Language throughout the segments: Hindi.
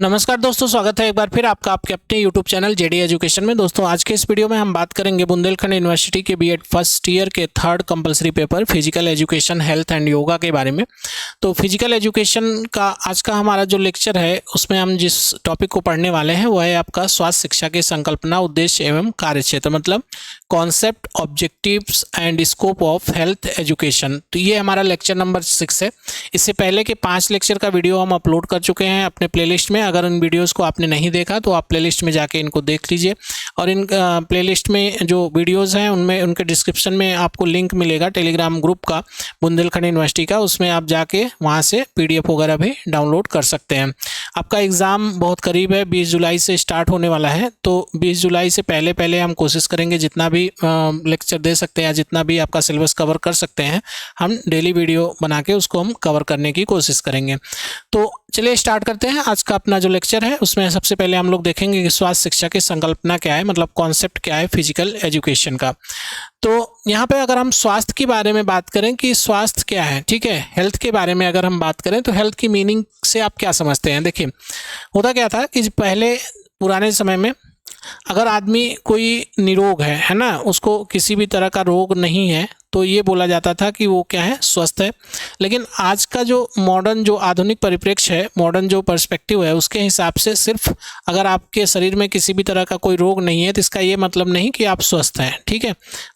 नमस्कार दोस्तों, स्वागत है एक बार फिर आपका आपके अपने यूट्यूब चैनल जेडी एजुकेशन में। दोस्तों आज के इस वीडियो में हम बात करेंगे बुंदेलखंड यूनिवर्सिटी के बीएड फर्स्ट ईयर के third compulsory paper physical education, health and yoga के बारे में। तो फिजिकल एजुकेशन का आज का हमारा जो लेक्चर है उसमें हम जिस टॉपिक को पढ़ने वाले हैं वह है आपका स्वास्थ्य शिक्षा की संकल्पना, उद्देश्य एवं कार्यक्षेत्र, मतलब concept, objectives and scope of health education. तो ये हमारा लेक्चर नंबर 6 है। इससे पहले के 5 लेक्चर का वीडियो हम अपलोड कर चुके हैं अपने प्लेलिस्ट में। अगर उन वीडियोस को आपने नहीं देखा तो आप प्लेलिस्ट में जाके इनको देख लीजिए, और इन प्लेलिस्ट में जो वीडियोस हैं उनमें उनके डिस्क्रिप्शन में आपको लिंक मिलेगा टेलीग्राम ग्रुप का बुंदेलखंड यूनिवर्सिटी का, उसमें आप जाके वहाँ से PDF वगैरह भी डाउनलोड कर सकते हैं। आपका एग्ज़ाम बहुत करीब है, 20 जुलाई से स्टार्ट होने वाला है। तो 20 जुलाई से पहले हम कोशिश करेंगे जितना भी लेक्चर दे सकते हैं या जितना भी आपका सिलेबस कवर कर सकते हैं, हम डेली वीडियो बना के उसको हम कवर करने की कोशिश करेंगे। तो चलिए स्टार्ट करते हैं आज का अपना जो लेक्चर है। उसमें सबसे पहले हम लोग देखेंगे कि स्वास्थ्य शिक्षा की संकल्पना क्या है, मतलब कॉन्सेप्ट क्या है फिजिकल एजुकेशन का। तो यहाँ पे अगर हम स्वास्थ्य के बारे में बात करें कि स्वास्थ्य क्या है, ठीक है, हेल्थ के बारे में अगर हम बात करें तो हेल्थ की मीनिंग से आप क्या समझते हैं। देखिए होता क्या था कि पहले पुराने समय में अगर आदमी कोई निरोग है ना, उसको किसी भी तरह का रोग नहीं है, तो ये बोला जाता था कि वो क्या है, स्वस्थ है। लेकिन आज का जो मॉडर्न जो आधुनिक परिप्रेक्ष्य है, मॉडर्न जो पर्सपेक्टिव है, उसके हिसाब से सिर्फ अगर आपके शरीर में किसी भी तरह का कोई रोग नहीं है तो इसका ये मतलब नहीं कि आप स्वस्थ हैं, ठीक है।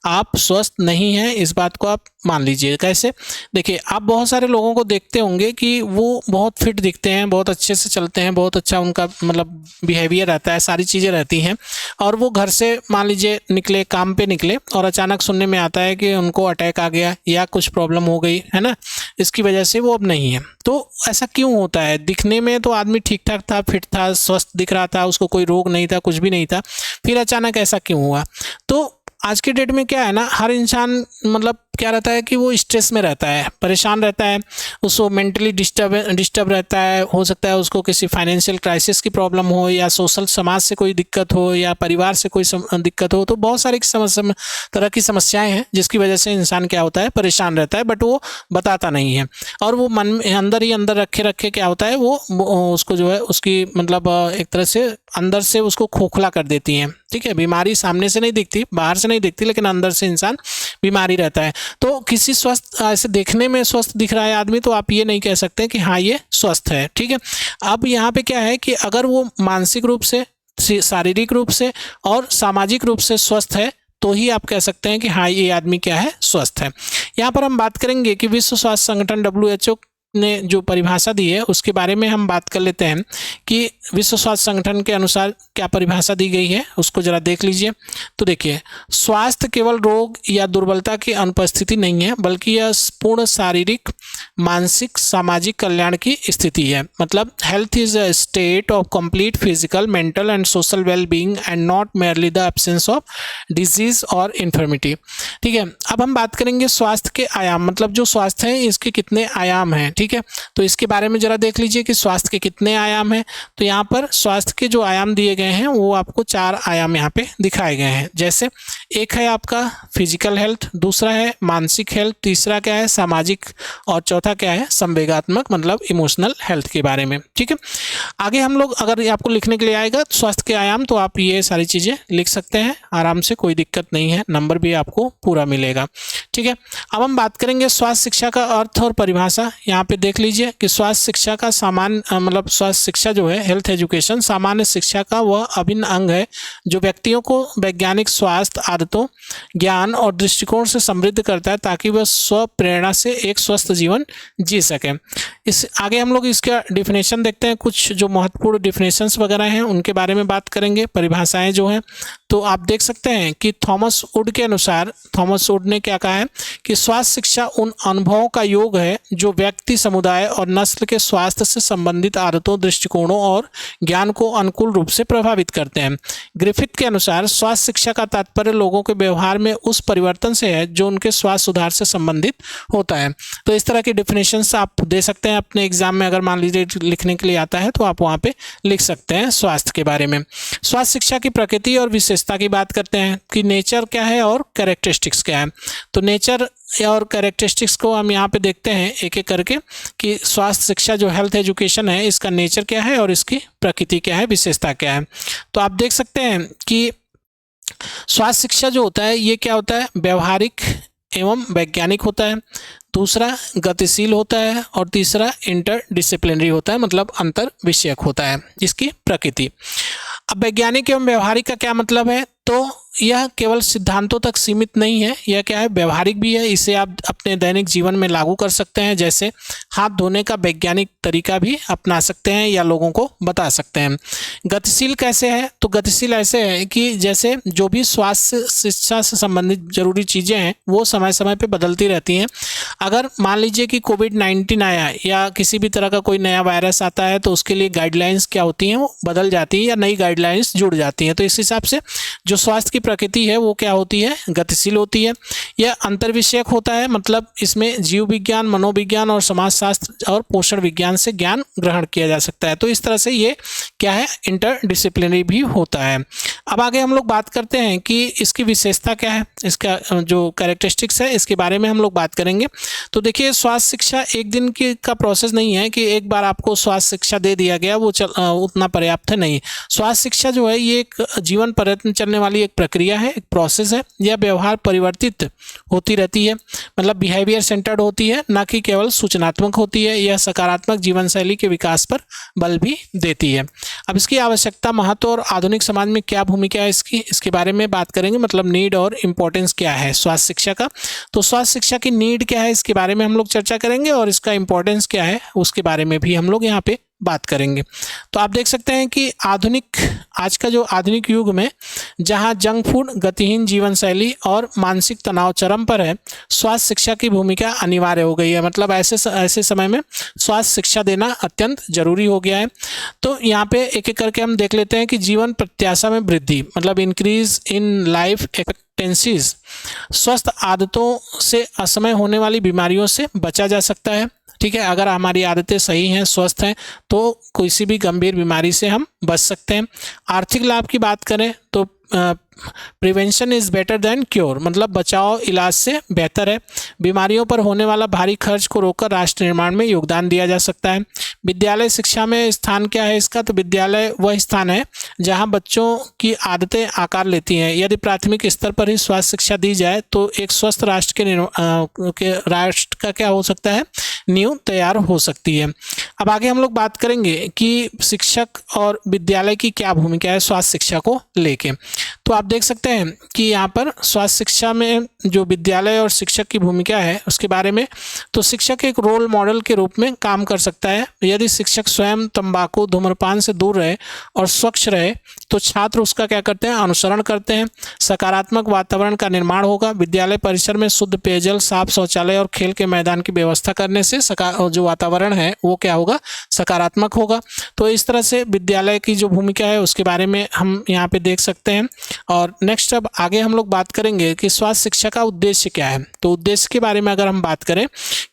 आप स्वस्थ नहीं हैं इस बात को आप मान लीजिए। कैसे? देखिए आप बहुत सारे लोगों को देखते होंगे कि वो बहुत फिट दिखते हैं, बहुत अच्छे से चलते हैं, बहुत अच्छा उनका मतलब बिहेवियर रहता है, सारी चीज़ें रहती हैं, और वो घर से मान लीजिए निकले, काम पे निकले, और अचानक सुनने में आता है कि उनको अटैक आ गया या कुछ प्रॉब्लम हो गई है ना, इसकी वजह से वो अब नहीं है। तो ऐसा क्यों होता है? दिखने में तो आदमी ठीक ठाक था, फिट था, स्वस्थ दिख रहा था, उसको कोई रोग नहीं था, कुछ भी नहीं था, फिर अचानक ऐसा क्यों हुआ? तो आज के डेट में क्या है ना, हर इंसान मतलब क्या रहता है कि वो स्ट्रेस में रहता है, परेशान रहता है, उसको मेंटली डिस्टर्ब रहता है। हो सकता है उसको किसी फाइनेंशियल क्राइसिस की प्रॉब्लम हो, या सोशल समाज से कोई दिक्कत हो, या परिवार से कोई दिक्कत हो। तो बहुत सारी तरह की समस्याएं हैं जिसकी वजह से इंसान क्या होता है, परेशान रहता है, बट वो बताता नहीं है, और वो मन में अंदर ही अंदर रखे क्या होता है, वो उसको जो है उसकी मतलब एक तरह से अंदर से उसको खोखला कर देती हैं, ठीक है। बीमारी सामने से नहीं दिखती, बाहर से नहीं दिखती, लेकिन अंदर से इंसान बीमारी रहता है। तो किसी स्वस्थ ऐसे देखने में स्वस्थ दिख रहा है आदमी, तो आप ये नहीं कह सकते कि हाँ ये स्वस्थ है, ठीक है। अब यहाँ पे क्या है कि अगर वो मानसिक रूप से, शारीरिक रूप से और सामाजिक रूप से स्वस्थ है तो ही आप कह सकते हैं कि हाँ ये आदमी क्या है, स्वस्थ है। यहाँ पर हम बात करेंगे कि विश्व स्वास्थ्य संगठन WHO ने जो परिभाषा दी है उसके बारे में हम बात कर लेते हैं कि विश्व स्वास्थ्य संगठन के अनुसार क्या परिभाषा दी गई है, उसको जरा देख लीजिए। तो देखिए, स्वास्थ्य केवल रोग या दुर्बलता की अनुपस्थिति नहीं है, बल्कि यह पूर्ण शारीरिक, मानसिक, सामाजिक कल्याण की स्थिति है। मतलब health is a state of complete physical, mental and social well being and not merely the absence of disease और इन्फर्मिटी, ठीक है। अब हम बात करेंगे स्वास्थ्य के आयाम, मतलब जो स्वास्थ्य है इसके कितने आयाम हैं, ठीक है। तो इसके बारे में जरा देख लीजिए कि स्वास्थ्य के कितने आयाम हैं। तो यहाँ पर स्वास्थ्य के जो आयाम दिए गए हैं वो आपको 4 आयाम यहाँ पे दिखाए गए हैं। जैसे एक है आपका फिजिकल हेल्थ, दूसरा है मानसिक हेल्थ, तीसरा क्या है सामाजिक, और चौथा क्या है संवेगात्मक, मतलब इमोशनल हेल्थ के बारे में, ठीक है। आगे हम लोग अगर आपको लिखने के लिए आएगा स्वास्थ्य के आयाम, तो आप ये सारी चीज़ें लिख सकते हैं आराम से, कोई दिक्कत नहीं है, नंबर भी आपको पूरा मिलेगा, ठीक है। अब हम बात करेंगे स्वास्थ्य शिक्षा का अर्थ और परिभाषा। यहाँ पे देख लीजिए कि स्वास्थ्य शिक्षा का सामान्य मतलब स्वास्थ्य शिक्षा जो है, हेल्थ एजुकेशन, सामान्य शिक्षा का वह अभिन्न अंग है जो व्यक्तियों को वैज्ञानिक स्वास्थ्य आदतों, ज्ञान और दृष्टिकोण से समृद्ध करता है ताकि वह स्व प्रेरणा से एक स्वस्थ जीवन जी सके। इस आगे हम लोग इसका डिफिनेशन देखते हैं, कुछ जो महत्वपूर्ण डिफिनेशंस वगैरह हैं उनके बारे में बात करेंगे, परिभाषाएं जो हैं। तो आप देख सकते हैं कि थॉमस वुड के अनुसार, थॉमस वुड ने क्या कहा है कि स्वास्थ्य शिक्षा उन अनुभवों का योग है जो व्यक्ति, समुदाय और नस्ल के स्वास्थ्य से संबंधित आदतों, दृष्टिकोणों और ज्ञान को अनुकूल रूप से प्रभावित करते हैं। ग्रिफिथ के अनुसार स्वास्थ्य शिक्षा का तात्पर्य लोगों के व्यवहार में उस परिवर्तन से है जो उनके स्वास्थ्य सुधार से संबंधित होता है। तो इस तरह की डिफिनेशंस आप दे सकते हैं अपने एग्जाम में, अगर मान लीजिए लिखने के लिए आता है तो आप वहाँ पे लिख सकते हैं स्वास्थ्य के बारे में। स्वास्थ्य शिक्षा की प्रकृति और विशेषता विशेषता की बात करते हैं कि नेचर क्या है और कैरेक्टरिस्टिक्स क्या है। तो नेचर और कैरेक्टरिस्टिक्स को हम यहाँ पे देखते हैं एक एक करके कि स्वास्थ्य शिक्षा जो हेल्थ एजुकेशन है इसका नेचर क्या है और इसकी प्रकृति क्या है, विशेषता क्या है। तो आप देख सकते हैं कि स्वास्थ्य शिक्षा जो होता है ये क्या होता है, व्यवहारिक एवं वैज्ञानिक होता है, दूसरा गतिशील होता है और तीसरा इंटरडिसिप्लिनरी होता है, मतलब अंतर विषयक होता है इसकी प्रकृति। अब वैज्ञानिक एवं व्यवहारिक का क्या मतलब है, तो यह केवल सिद्धांतों तक सीमित नहीं है, यह क्या है, व्यवहारिक भी है। इसे आप अपने दैनिक जीवन में लागू कर सकते हैं, जैसे हाथ धोने का वैज्ञानिक तरीका भी अपना सकते हैं या लोगों को बता सकते हैं। गतिशील कैसे है, तो गतिशील ऐसे है कि जैसे जो भी स्वास्थ्य शिक्षा से संबंधित जरूरी चीज़ें हैं वो समय समय पे बदलती रहती हैं। अगर मान लीजिए कि कोविड-19 आया या किसी भी तरह का कोई नया वायरस आता है तो उसके लिए गाइडलाइंस क्या होती हैं, वो बदल जाती हैं या नई गाइडलाइंस जुड़ जाती हैं। तो इस हिसाब से जो स्वास्थ्य की प्रकृति है वो क्या होती है, गतिशील होती है। यह अंतर्विषयक होता है, मतलब इसमें जीव विज्ञान, मनोविज्ञान और समाजशास्त्र और पोषण विज्ञान से ज्ञान ग्रहण किया जा सकता है। तो इस तरह से ये क्या है, इंटरडिसिप्लिनरी भी होता है। अब आगे हम लोग बात करते हैं कि इसकी विशेषता क्या है, इसका जो कैरेक्टरिस्टिक्स है इसके बारे में हम लोग बात करेंगे। तो देखिए, स्वास्थ्य शिक्षा एक दिन की का प्रोसेस नहीं है कि एक बार आपको स्वास्थ्य शिक्षा दे दिया गया वो उतना पर्याप्त है, नहीं। स्वास्थ्य शिक्षा जो है ये एक जीवन पर्यंत चलने वाली एक प्रक्रिया है, एक प्रोसेस है। यह व्यवहार परिवर्तित होती रहती है, मतलब बिहेवियर सेंटर्ड होती है, ना कि केवल सूचनात्मक होती है। यह सकारात्मक जीवन शैली के विकास पर बल भी देती है। अब इसकी आवश्यकता, महत्व और आधुनिक समाज में क्या भूमिका है इसके बारे में बात करेंगे, मतलब नीड और इम्पोर्टेंस क्या है स्वास्थ्य शिक्षा का। तो स्वास्थ्य शिक्षा की नीड क्या है इसके बारे में हम लोग चर्चा करेंगे और इसका इम्पोर्टेंस क्या है उसके बारे में भी हम लोग यहाँ पे बात करेंगे। तो आप देख सकते हैं कि आज का जो आधुनिक युग में जहां जंक फूड, गतिहीन जीवन शैली और मानसिक तनाव चरम पर है, स्वास्थ्य शिक्षा की भूमिका अनिवार्य हो गई है। मतलब ऐसे समय में स्वास्थ्य शिक्षा देना अत्यंत जरूरी हो गया है। तो यहाँ पे एक एक करके हम देख लेते हैं कि जीवन प्रत्याशा में वृद्धि, मतलब इंक्रीज इन लाइफ एक्सपेक्टेंसीज। स्वस्थ आदतों से असमय होने वाली बीमारियों से बचा जा सकता है। ठीक है, अगर हमारी आदतें सही हैं, स्वस्थ हैं, तो किसी भी गंभीर बीमारी से हम बच सकते हैं। आर्थिक लाभ की बात करें तो prevention is better than cure, मतलब बचाव इलाज से बेहतर है। बीमारियों पर होने वाला भारी खर्च को रोककर राष्ट्र निर्माण में योगदान दिया जा सकता है। विद्यालय शिक्षा में स्थान क्या है इसका, तो विद्यालय वह स्थान है जहां बच्चों की आदतें आकार लेती हैं। यदि प्राथमिक स्तर पर ही स्वास्थ्य शिक्षा दी जाए तो एक स्वस्थ राष्ट्र के राष्ट्र का क्या हो सकता है, नींव तैयार हो सकती है। अब आगे हम लोग बात करेंगे कि शिक्षक और विद्यालय की क्या भूमिका है स्वास्थ्य शिक्षा को लेके। तो आप देख सकते हैं कि यहाँ पर स्वास्थ्य शिक्षा में जो विद्यालय और शिक्षक की भूमिका है उसके बारे में, तो शिक्षक एक रोल मॉडल के रूप में काम कर सकता है। यदि शिक्षक स्वयं तंबाकू, धूम्रपान से दूर रहे और स्वच्छ रहे तो छात्र उसका क्या करते हैं, अनुसरण करते हैं। सकारात्मक वातावरण का निर्माण होगा। विद्यालय परिसर में शुद्ध पेयजल, साफ शौचालय और खेल के मैदान की व्यवस्था करने से जो वातावरण है वो क्या होगा, सकारात्मक होगा। तो इस तरह से विद्यालय की जो भूमिका है उसके बारे में हम यहाँ पे देख सकते हैं। और नेक्स्ट अब आगे हम लोग बात करेंगे कि स्वास्थ्य शिक्षा का उद्देश्य क्या है। तो उद्देश्य के बारे में अगर हम बात करें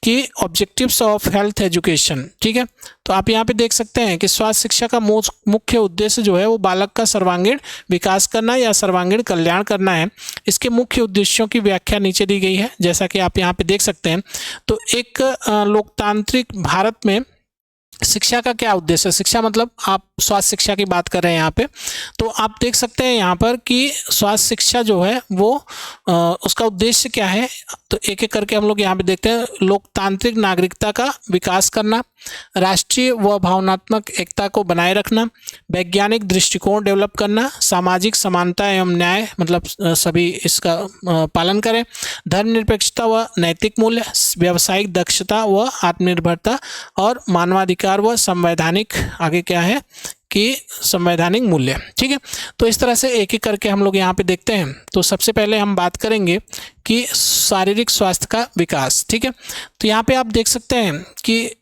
कि ऑब्जेक्टिव्स ऑफ हेल्थ एजुकेशन, ठीक है, तो आप यहाँ पे देख सकते हैं कि स्वास्थ्य शिक्षा का मुख्य उद्देश्य जो है वो बालक का सर्वांगीण विकास करना या सर्वांगीण कल्याण करना है। इसके मुख्य उद्देश्यों की व्याख्या नीचे दी गई है, जैसा कि आप यहाँ पे देख सकते हैं। तो एक लोकतांत्रिक भारत में शिक्षा का क्या उद्देश्य है, शिक्षा मतलब आप स्वास्थ्य शिक्षा की बात कर रहे हैं यहाँ पे, तो आप देख सकते हैं यहाँ पर कि स्वास्थ्य शिक्षा जो है वो उसका उद्देश्य क्या है। तो एक एक करके हम लोग यहाँ पे देखते हैं। लोकतांत्रिक नागरिकता का विकास करना, राष्ट्रीय व भावनात्मक एकता को बनाए रखना, वैज्ञानिक दृष्टिकोण डेवलप करना, सामाजिक समानता एवं न्याय, मतलब सभी इसका पालन करें, धर्मनिरपेक्षता व नैतिक मूल्य, व्यावसायिक दक्षता व आत्मनिर्भरता और मानवाधिकार व संवैधानिक, आगे क्या है कि संवैधानिक मूल्य। ठीक है, तो इस तरह से एक एक करके हम लोग यहाँ पे देखते हैं। तो सबसे पहले हम बात करेंगे कि शारीरिक स्वास्थ्य का विकास। ठीक है, तो यहाँ पे आप देख सकते हैं कि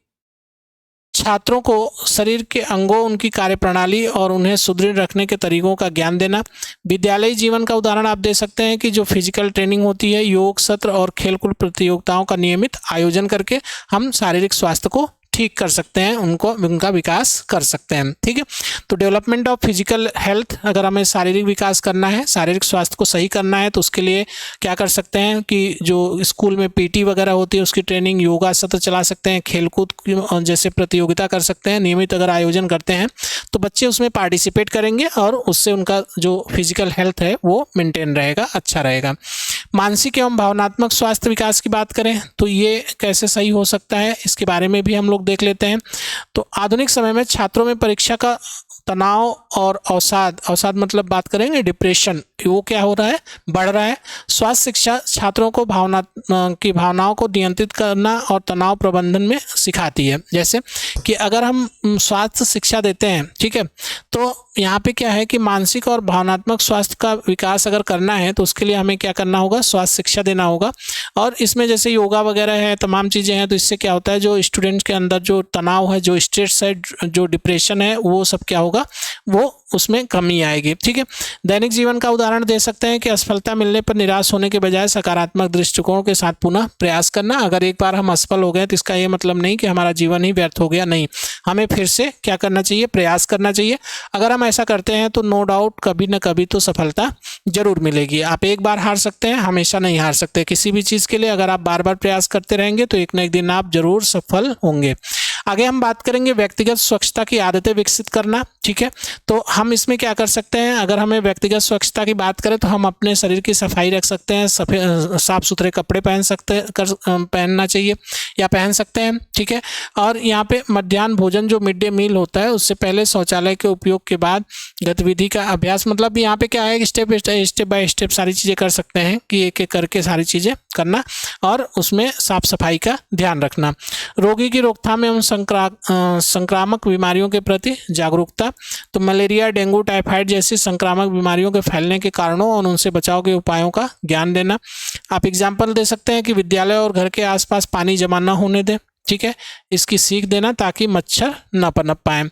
छात्रों को शरीर के अंगों, उनकी कार्यप्रणाली और उन्हें सुदृढ़ रखने के तरीकों का ज्ञान देना। विद्यालयी जीवन का उदाहरण आप दे सकते हैं कि जो फिजिकल ट्रेनिंग होती है, योग सत्र और खेलकूद प्रतियोगिताओं का नियमित आयोजन करके हम शारीरिक स्वास्थ्य को ठीक कर सकते हैं, उनका विकास कर सकते हैं। ठीक है, तो डेवलपमेंट ऑफ फिजिकल हेल्थ, अगर हमें शारीरिक विकास करना है, शारीरिक स्वास्थ्य को सही करना है, तो उसके लिए क्या कर सकते हैं कि जो स्कूल में पीटी वगैरह होती है उसकी ट्रेनिंग, योगा सत्र चला सकते हैं, खेलकूद जैसे प्रतियोगिता कर सकते हैं, नियमित अगर आयोजन करते हैं तो बच्चे उसमें पार्टिसिपेट करेंगे और उससे उनका जो फिजिकल हेल्थ है वो मेंटेन रहेगा, अच्छा रहेगा। मानसिक एवं भावनात्मक स्वास्थ्य विकास की बात करें तो ये कैसे सही हो सकता है, इसके बारे में भी हम लोग देख लेते हैं। तो आधुनिक समय में छात्रों में परीक्षा का तनाव और अवसाद मतलब बात करेंगे डिप्रेशन, वो क्या हो रहा है, बढ़ रहा है। स्वास्थ्य शिक्षा छात्रों को भावनाओं को नियंत्रित करना और तनाव प्रबंधन में सिखाती है। जैसे कि अगर हम स्वास्थ्य शिक्षा देते हैं, ठीक है, तो यहाँ पे क्या है कि मानसिक और भावनात्मक स्वास्थ्य का विकास अगर करना है तो उसके लिए हमें क्या करना होगा, स्वास्थ्य शिक्षा देना होगा। और इसमें जैसे योगा वगैरह है, तमाम चीज़ें हैं, तो इससे क्या होता है, जो स्टूडेंट्स के अंदर जो तनाव है, जो स्ट्रेस है, जो डिप्रेशन है, वो सब क्या होगा, वो उसमें कमी आएगी। ठीक है, दैनिक जीवन का उदाहरण दे सकते हैं कि असफलता मिलने पर निराश होने के बजाय सकारात्मक दृष्टिकोण के साथ पुनः प्रयास करना। अगर एक बार हम असफल हो गए तो इसका ये मतलब नहीं कि हमारा जीवन ही व्यर्थ हो गया, नहीं, हमें फिर से क्या करना चाहिए, प्रयास करना चाहिए। अगर हम ऐसा करते हैं तो नो डाउट कभी ना कभी तो सफलता जरूर मिलेगी। आप एक बार हार सकते हैं, हमेशा नहीं हार सकते किसी भी चीज़ के लिए। अगर आप बार बार प्रयास करते रहेंगे तो एक ना एक दिन आप जरूर सफल होंगे। आगे हम बात करेंगे व्यक्तिगत स्वच्छता की आदतें विकसित करना। ठीक है, तो हम इसमें क्या कर सकते हैं, अगर हमें व्यक्तिगत स्वच्छता की बात करें तो हम अपने शरीर की सफाई रख सकते हैं, साफ सुथरे कपड़े पहनना चाहिए या पहन सकते हैं। ठीक है, और यहाँ पे मध्याह्न भोजन जो मिड डे मील होता है उससे पहले शौचालय के उपयोग के बाद गतिविधि का अभ्यास, मतलब यहाँ पे क्या है, स्टेप बाय स्टेप सारी चीज़ें कर सकते हैं कि एक एक करके सारी चीज़ें करना और उसमें साफ सफाई का ध्यान रखना। रोगी की रोकथाम एवं संक्रामक बीमारियों के प्रति जागरूकता, तो मलेरिया, डेंगू, टाइफाइड जैसी संक्रामक बीमारियों के फैलने के कारणों और उनसे बचाव के उपायों का ज्ञान देना। आप एग्जाम्पल दे सकते हैं कि विद्यालय और घर के आसपास पानी जमा न होने दें। ठीक है, इसकी सीख देना ताकि मच्छर न पनप पाए।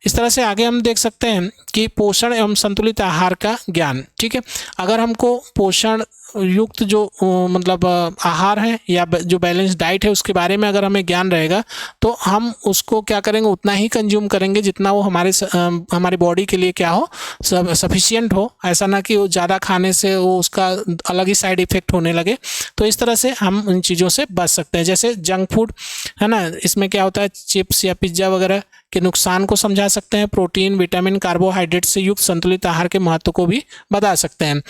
इस तरह से आगे हम देख सकते हैं कि पोषण एवं संतुलित आहार का ज्ञान। ठीक है, अगर हमको पोषण युक्त जो मतलब आहार है या जो बैलेंस डाइट है उसके बारे में अगर हमें ज्ञान रहेगा तो हम उसको क्या करेंगे, उतना ही कंज्यूम करेंगे जितना वो हमारी बॉडी के लिए क्या हो, सफिशिएंट हो। ऐसा ना कि वो ज़्यादा खाने से वो उसका अलग ही साइड इफ़ेक्ट होने लगे। तो इस तरह से हम उन चीज़ों से बच सकते हैं। जैसे जंक फूड है ना, इसमें क्या होता है, चिप्स या पिज्ज़ा वगैरह के नुकसान को समझा सकते हैं। प्रोटीन, विटामिन, कार्बोहाइड्रेट से युक्त संतुलित आहार के महत्व को भी बता सकते हैं।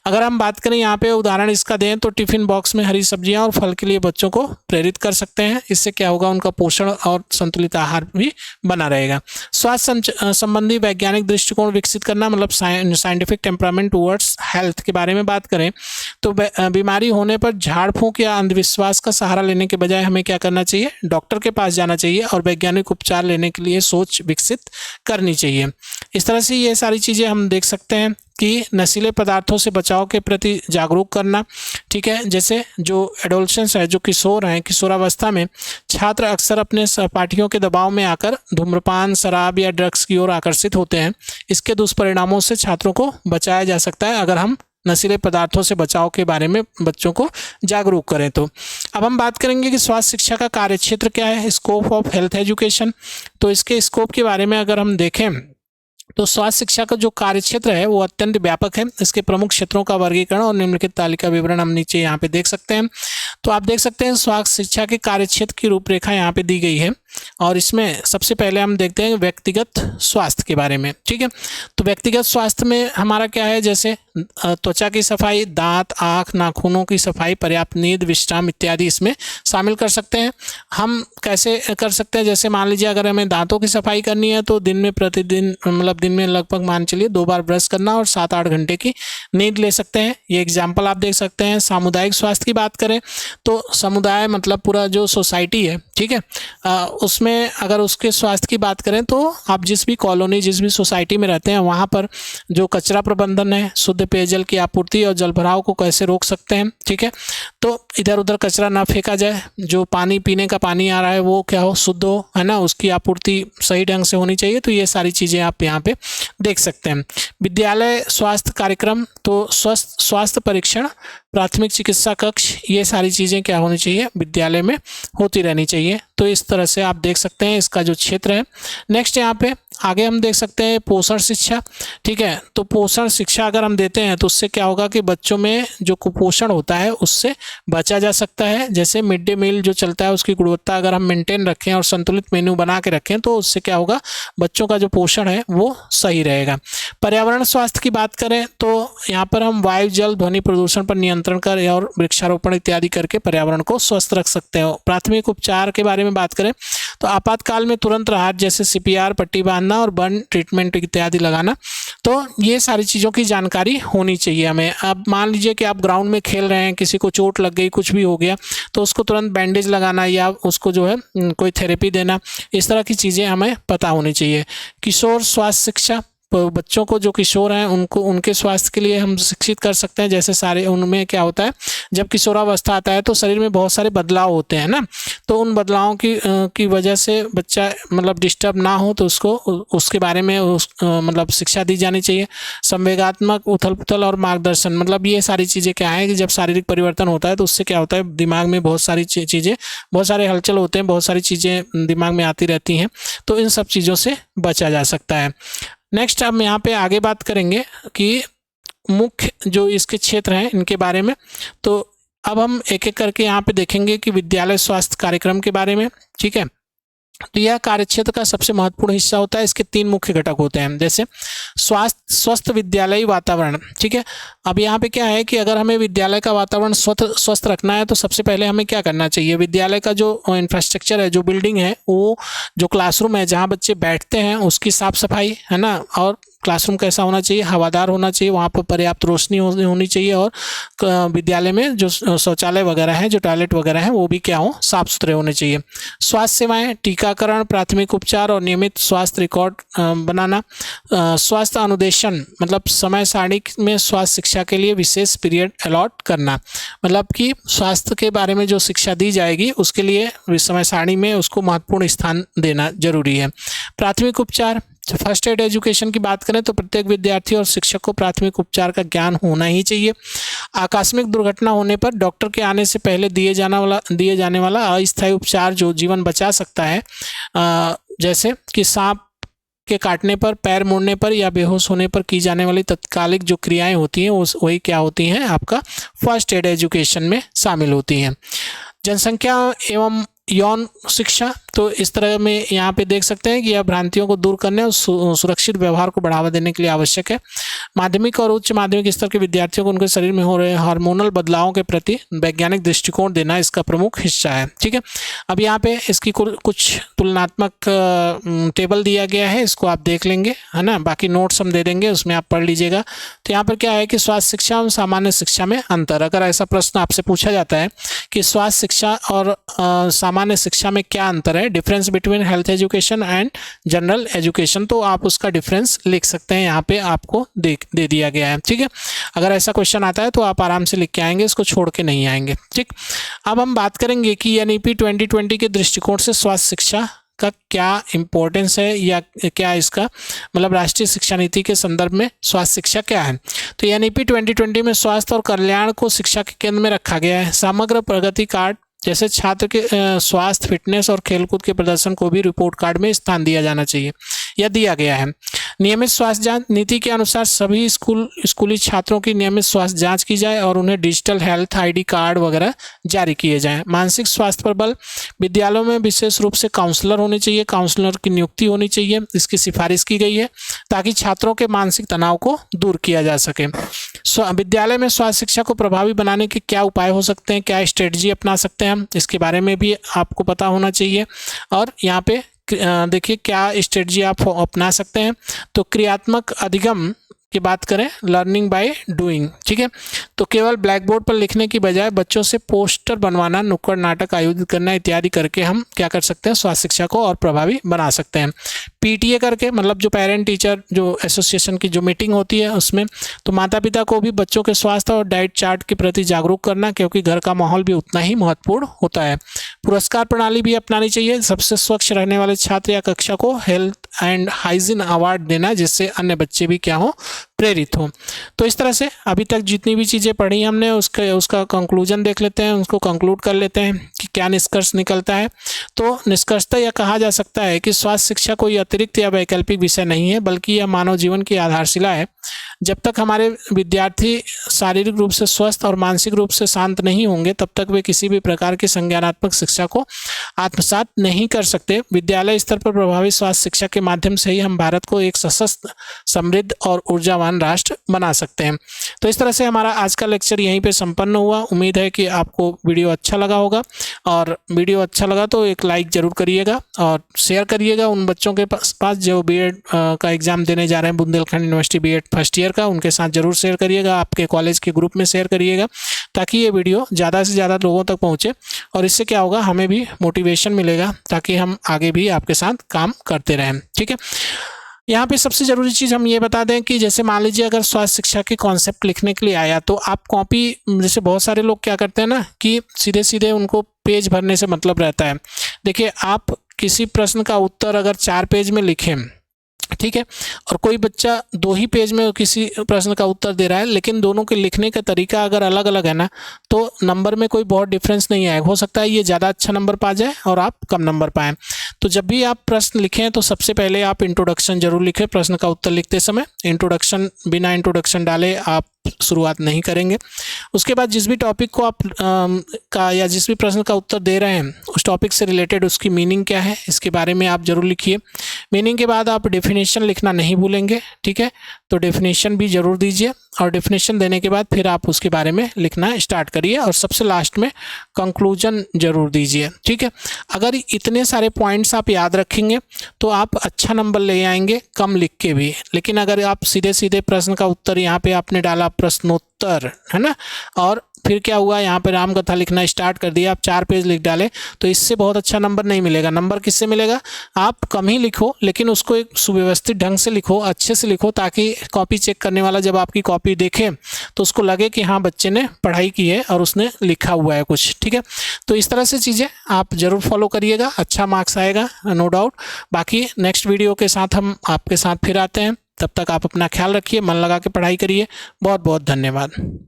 अगर हम बात करें यहाँ पे उदाहरण इसका दें तो टिफिन बॉक्स में हरी सब्जियां और फल के लिए बच्चों को प्रेरित कर सकते हैं। इससे क्या होगा, उनका पोषण और संतुलित आहार भी बना रहेगा। स्वास्थ्य संबंधी वैज्ञानिक दृष्टिकोण विकसित करना, मतलब साइंटिफिक टेम्परामेंट टुवर्ड्स हेल्थ के बारे में बात करें तो बीमारी होने पर झाड़ फूंक या अंधविश्वास का सहारा लेने के बजाय हमें क्या करना चाहिए, डॉक्टर के पास जाना चाहिए और वैज्ञानिक उपचार लेने के लिए सोच विकसित करनी चाहिए। इस तरह से ये सारी चीज़ें हम देख सकते हैं कि नशीले पदार्थों से बचाव के प्रति जागरूक करना। ठीक है, जैसे जो एडोलसेंस है, जो किशोर हैं, किशोरावस्था में छात्र अक्सर अपने सहपाठियों के दबाव में आकर धूम्रपान, शराब या ड्रग्स की ओर आकर्षित होते हैं। इसके दुष्परिणामों से छात्रों को बचाया जा सकता है अगर हम नशीले पदार्थों से बचाव के बारे में बच्चों को जागरूक करें। तो अब हम बात करेंगे कि स्वास्थ्य शिक्षा का कार्यक्षेत्र क्या है, स्कोप ऑफ हेल्थ एजुकेशन। तो इसके स्कोप के बारे में अगर हम देखें तो स्वास्थ्य शिक्षा का जो कार्यक्षेत्र है वो अत्यंत व्यापक है। इसके प्रमुख क्षेत्रों का वर्गीकरण और निम्नलिखित तालिका विवरण हम नीचे यहाँ पे देख सकते हैं। तो आप देख सकते हैं स्वास्थ्य शिक्षा के कार्यक्षेत्र की रूपरेखा यहाँ पे दी गई है और इसमें सबसे पहले हम देखते हैं व्यक्तिगत स्वास्थ्य के बारे में। ठीक है, तो व्यक्तिगत स्वास्थ्य में हमारा क्या है, जैसे त्वचा की सफाई, दांत, आँख, नाखूनों की सफाई, पर्याप्त नींद, विश्राम इत्यादि इसमें शामिल कर सकते हैं। हम कैसे कर सकते हैं, जैसे मान लीजिए अगर हमें दांतों की सफाई करनी है तो दिन में प्रतिदिन मतलब दिन में लगभग मान चलिए 2 बार ब्रश करना और 7-8 घंटे की नींद ले सकते हैं। ये एग्जाम्पल आप देख सकते हैं। सामुदायिक स्वास्थ्य की बात करें तो समुदाय मतलब पूरा जो सोसाइटी है, ठीक है, उसमें अगर उसके स्वास्थ्य की बात करें तो आप जिस भी कॉलोनी, जिस भी सोसाइटी में रहते हैं वहाँ पर जो कचरा प्रबंधन है, शुद्ध पेयजल की आपूर्ति और जल भराव को कैसे रोक सकते हैं। ठीक है, तो इधर उधर कचरा ना फेंका जाए, जो पानी पीने का पानी आ रहा है वो क्या हो, शुद्ध हो, है ना, उसकी आपूर्ति सही ढंग से होनी चाहिए। तो ये सारी चीज़ें आप यहाँ पे पे देख सकते हैं। विद्यालय स्वास्थ्य कार्यक्रम, तो स्वास्थ्य परीक्षण, प्राथमिक चिकित्सा कक्ष, ये सारी चीज़ें क्या होनी चाहिए, विद्यालय में होती रहनी चाहिए। तो इस तरह से आप देख सकते हैं इसका जो क्षेत्र है। नेक्स्ट यहाँ पे आगे हम देख सकते हैं पोषण शिक्षा। ठीक है, तो पोषण शिक्षा अगर हम देते हैं तो उससे क्या होगा कि बच्चों में जो कुपोषण होता है उससे बचा जा सकता है। जैसे मिड डे मील जो चलता है उसकी गुणवत्ता अगर हम मेंटेन रखें और संतुलित मेन्यू बना के रखें तो उससे क्या होगा, बच्चों का जो पोषण है वो सही रहेगा। पर्यावरण स्वास्थ्य की बात करें तो यहाँ पर हम वायु, जल, ध्वनि प्रदूषण पर नियंत्रण कर और वृक्षारोपण इत्यादि करके पर्यावरण को स्वस्थ रख सकते हैं। प्राथमिक उपचार के बारे में बात करें तो आपातकाल में तुरंत राहत, जैसे CPR, पट्टी बांधना और बर्न ट्रीटमेंट इत्यादि लगाना। तो ये सारी चीज़ों की जानकारी होनी चाहिए हमें। अब मान लीजिए कि आप ग्राउंड में खेल रहे हैं, किसी को चोट लग गई, कुछ भी हो गया, तो उसको तुरंत बैंडेज लगाना या उसको जो है कोई थेरेपी देना, इस तरह की चीज़ें हमें पता होनी चाहिए। किशोर स्वास्थ्य शिक्षा, तो बच्चों को जो किशोर हैं उनको उनके स्वास्थ्य के लिए हम शिक्षित कर सकते हैं। जैसे सारे उनमें क्या होता है, जब किशोरावस्था आता है तो शरीर में बहुत सारे बदलाव होते हैं ना, तो उन बदलावों की वजह से बच्चा मतलब डिस्टर्ब ना हो तो उसको उसके बारे में मतलब शिक्षा दी जानी चाहिए। संवेगात्मक उथल पुथल और मार्गदर्शन, मतलब ये सारी चीज़ें क्या है कि जब शारीरिक परिवर्तन होता है तो उससे क्या होता है, दिमाग में बहुत सारी चीज़ें, बहुत सारे हलचल होते हैं, बहुत सारी चीज़ें दिमाग में आती रहती हैं, तो इन सब चीज़ों से बचा जा सकता है। नेक्स्ट हम यहाँ पे आगे बात करेंगे कि मुख्य जो इसके क्षेत्र हैं इनके बारे में। तो अब हम एक एक करके यहाँ पे देखेंगे कि विद्यालय स्वास्थ्य कार्यक्रम के बारे में। ठीक है, तो यह कार्यक्षेत्र का सबसे महत्वपूर्ण हिस्सा होता है। इसके 3 मुख्य घटक होते हैं, जैसे स्वस्थ विद्यालयी वातावरण। ठीक है, अब यहाँ पे क्या है कि अगर हमें विद्यालय का वातावरण स्वस्थ रखना है तो सबसे पहले हमें क्या करना चाहिए, विद्यालय का जो इंफ्रास्ट्रक्चर है, जो बिल्डिंग है, वो जो क्लासरूम है जहाँ बच्चे बैठते हैं उसकी साफ सफाई है ना, और क्लासरूम कैसा होना चाहिए, हवादार होना चाहिए, वहाँ पर पर्याप्त रोशनी होनी चाहिए, और विद्यालय में जो शौचालय वगैरह हैं, जो टॉयलेट वगैरह हैं, वो भी क्या हो, साफ सुथरे होने चाहिए। स्वास्थ्य सेवाएं, टीकाकरण, प्राथमिक उपचार और नियमित स्वास्थ्य रिकॉर्ड बनाना। स्वास्थ्य अनुदेशन, मतलब समय सारणी में स्वास्थ्य शिक्षा के लिए विशेष पीरियड अलॉट करना, मतलब कि स्वास्थ्य के बारे में जो शिक्षा दी जाएगी उसके लिए समय सारणी में उसको महत्वपूर्ण स्थान देना जरूरी है। प्राथमिक उपचार, फर्स्ट एड एजुकेशन की बात करें तो प्रत्येक विद्यार्थी और शिक्षक को प्राथमिक उपचार का ज्ञान होना ही चाहिए। आकस्मिक दुर्घटना होने पर डॉक्टर के आने से पहले दिए जाने वाला अस्थायी उपचार जो जीवन बचा सकता है, जैसे कि सांप के काटने पर, पैर मुड़ने पर या बेहोश होने पर की जाने वाली तत्कालिक जो क्रियाएं होती हैं वही क्या होती हैं, आपका फर्स्ट एड एजुकेशन में शामिल होती हैं। जनसंख्या एवं यौन शिक्षा, तो इस तरह में यहाँ पे देख सकते हैं कि यह भ्रांतियों को दूर करने और सुरक्षित व्यवहार को बढ़ावा देने के लिए आवश्यक है। माध्यमिक और उच्च माध्यमिक स्तर के विद्यार्थियों को उनके शरीर में हो रहे हार्मोनल बदलावों के प्रति वैज्ञानिक दृष्टिकोण देना इसका प्रमुख हिस्सा है। ठीक है, अब यहाँ पे इसकी कुछ तुलनात्मक टेबल दिया गया है, इसको आप देख लेंगे, है ना, बाकी नोट्स हम दे देंगे, उसमें आप पढ़ लीजिएगा। तो यहाँ पर क्या है कि स्वास्थ्य शिक्षा और सामान्य शिक्षा में अंतर, अगर ऐसा प्रश्न आपसे पूछा जाता है कि स्वास्थ्य शिक्षा और सामान्य शिक्षा में क्या अंतर है, difference between health education and general education, तो आप उसका डिफरेंस लिख सकते हैं, यहाँ पे आपको दे दिया गया है। ठीक है, अगर ऐसा क्वेश्चन आता है तो आप आराम से लिख के आएंगे, इसको छोड़ के नहीं आएंगे। ठीक, अब हम बात करेंगे कि NEP 2020 के दृष्टिकोण से स्वास्थ्य शिक्षा का क्या इम्पोर्टेंस है, या क्या इसका मतलब राष्ट्रीय शिक्षा नीति के संदर्भ में स्वास्थ्य शिक्षा क्या है। तो NEP 2020 में स्वास्थ्य और कल्याण को शिक्षा के केंद्र में रखा गया है। समग्र प्रगति कार्ड, जैसे छात्र के स्वास्थ्य, फिटनेस और खेलकूद के प्रदर्शन को भी रिपोर्ट कार्ड में स्थान दिया जाना चाहिए, यह दिया गया है। नियमित स्वास्थ्य जांच, नीति के अनुसार सभी स्कूली छात्रों की नियमित स्वास्थ्य जांच की जाए और उन्हें डिजिटल हेल्थ ID कार्ड वगैरह जारी किए जाएं। मानसिक स्वास्थ्य पर बल, विद्यालयों में विशेष रूप से काउंसलर होने चाहिए, काउंसलर की नियुक्ति होनी चाहिए, इसकी सिफारिश की गई है ताकि छात्रों के मानसिक तनाव को दूर किया जा सके। विद्यालय में स्वास्थ्य शिक्षा को प्रभावी बनाने के क्या उपाय हो सकते हैं, क्या स्ट्रेटजी अपना सकते हैं हम, इसके बारे में भी आपको पता होना चाहिए। और यहाँ पे देखिए क्या स्ट्रेटजी आप अपना सकते हैं। तो क्रियात्मक अधिगम की बात करें, लर्निंग बाय डूइंग। ठीक है, तो केवल ब्लैक बोर्ड पर लिखने की बजाय बच्चों से पोस्टर बनवाना, नुक्कड़ नाटक आयोजित करना इत्यादि करके हम क्या कर सकते हैं, स्वास्थ्य शिक्षा को और प्रभावी बना सकते हैं। PTA करके, मतलब जो पेरेंट टीचर जो एसोसिएशन की जो मीटिंग होती है उसमें, तो माता पिता को भी बच्चों के स्वास्थ्य और डाइट चार्ट के प्रति जागरूक करना, क्योंकि घर का माहौल भी उतना ही महत्वपूर्ण होता है। पुरस्कार प्रणाली भी अपनानी चाहिए, सबसे स्वच्छ रहने वाले छात्र या कक्षा को हेल्थ एंड हाइजीन अवार्ड देना, जिससे अन्य बच्चे भी क्या हो, प्रेरित हो। तो इस तरह से अभी तक जितनी भी चीज़ें पढ़ी हमने उसका कंक्लूजन देख लेते हैं, उसको कंक्लूड कर लेते हैं कि क्या निष्कर्ष निकलता है। तो निष्कर्षतः यह कहा जा सकता है कि स्वास्थ्य शिक्षा कोई अतिरिक्त या वैकल्पिक विषय नहीं है, बल्कि यह मानव जीवन की आधारशिला है। जब तक हमारे विद्यार्थी शारीरिक रूप से स्वस्थ और मानसिक रूप से शांत नहीं होंगे, तब तक वे किसी भी प्रकार की संज्ञानात्मक शिक्षा को आत्मसात नहीं कर सकते। विद्यालय स्तर पर प्रभावी स्वास्थ्य शिक्षा के माध्यम से ही हम भारत को एक सशक्त, समृद्ध और ऊर्जावान राष्ट्र बना सकते हैं। तो इस तरह से हमारा आज का लेक्चर यहीं पे संपन्न हुआ। उम्मीद है कि आपको वीडियो अच्छा लगा होगा, और वीडियो अच्छा लगा तो एक लाइक ज़रूर करिएगा और शेयर करिएगा उन बच्चों के पास जो बीएड का एग्ज़ाम देने जा रहे हैं, Bundelkhand university BEd first year का, उनके साथ ज़रूर शेयर करिएगा, आपके कॉलेज के ग्रुप में शेयर करिएगा, ताकि ये वीडियो ज़्यादा से ज़्यादा लोगों तक पहुँचे। और इससे क्या होगा, हमें भी मोटिवेशन मिलेगा, ताकि हम आगे भी आपके साथ काम करते रहें। ठीक है, यहाँ पे सबसे ज़रूरी चीज़ हम ये बता दें कि जैसे मान लीजिए अगर स्वास्थ्य शिक्षा के कॉन्सेप्ट लिखने के लिए आया, तो आप कॉपी, जैसे बहुत सारे लोग क्या करते हैं ना कि सीधे सीधे उनको पेज भरने से मतलब रहता है। देखिए, आप किसी प्रश्न का उत्तर अगर 4 पेज में लिखें, ठीक है, और कोई बच्चा 2 ही पेज में किसी प्रश्न का उत्तर दे रहा है, लेकिन दोनों के लिखने का तरीका अगर अलग अलग है ना, तो नंबर में कोई बहुत डिफरेंस नहीं आएगा। हो सकता है ये ज़्यादा अच्छा नंबर पा जाए और आप कम नंबर पाएँ। तो जब भी आप प्रश्न लिखें तो सबसे पहले आप इंट्रोडक्शन जरूर लिखें। प्रश्न का उत्तर लिखते समय इंट्रोडक्शन, बिना इंट्रोडक्शन डाले आप शुरुआत नहीं करेंगे। उसके बाद जिस भी टॉपिक को आप या जिस भी प्रश्न का उत्तर दे रहे हैं, उस टॉपिक से रिलेटेड उसकी मीनिंग क्या है, इसके बारे में आप ज़रूर लिखिए। मीनिंग के बाद आप डेफिनेशन लिखना नहीं भूलेंगे, ठीक है, तो डेफिनेशन भी ज़रूर दीजिए, और डेफिनेशन देने के बाद फिर आप उसके बारे में लिखना स्टार्ट करिए, और सबसे लास्ट में कंक्लूजन ज़रूर दीजिए। ठीक है, अगर इतने सारे पॉइंट्स आप याद रखेंगे तो आप अच्छा नंबर ले आएंगे, कम लिख के भी। लेकिन अगर आप सीधे सीधे प्रश्न का उत्तर यहाँ पे आपने डाला, प्रश्नोत्तर, है ना, और फिर क्या हुआ, यहाँ पे राम कथा लिखना स्टार्ट कर दिया, आप 4 पेज लिख डाले, तो इससे बहुत अच्छा नंबर नहीं मिलेगा। नंबर किससे मिलेगा, आप कम ही लिखो, लेकिन उसको एक सुव्यवस्थित ढंग से लिखो, अच्छे से लिखो, ताकि कॉपी चेक करने वाला जब आपकी कॉपी देखे तो उसको लगे कि हाँ, बच्चे ने पढ़ाई की है और उसने लिखा हुआ है कुछ। ठीक है, तो इस तरह से चीज़ें आप ज़रूर फॉलो करिएगा, अच्छा मार्क्स आएगा, नो डाउट। बाकी नेक्स्ट वीडियो के साथ हम आपके साथ फिर आते हैं, तब तक आप अपना ख्याल रखिए, मन लगा के पढ़ाई करिए। बहुत बहुत धन्यवाद।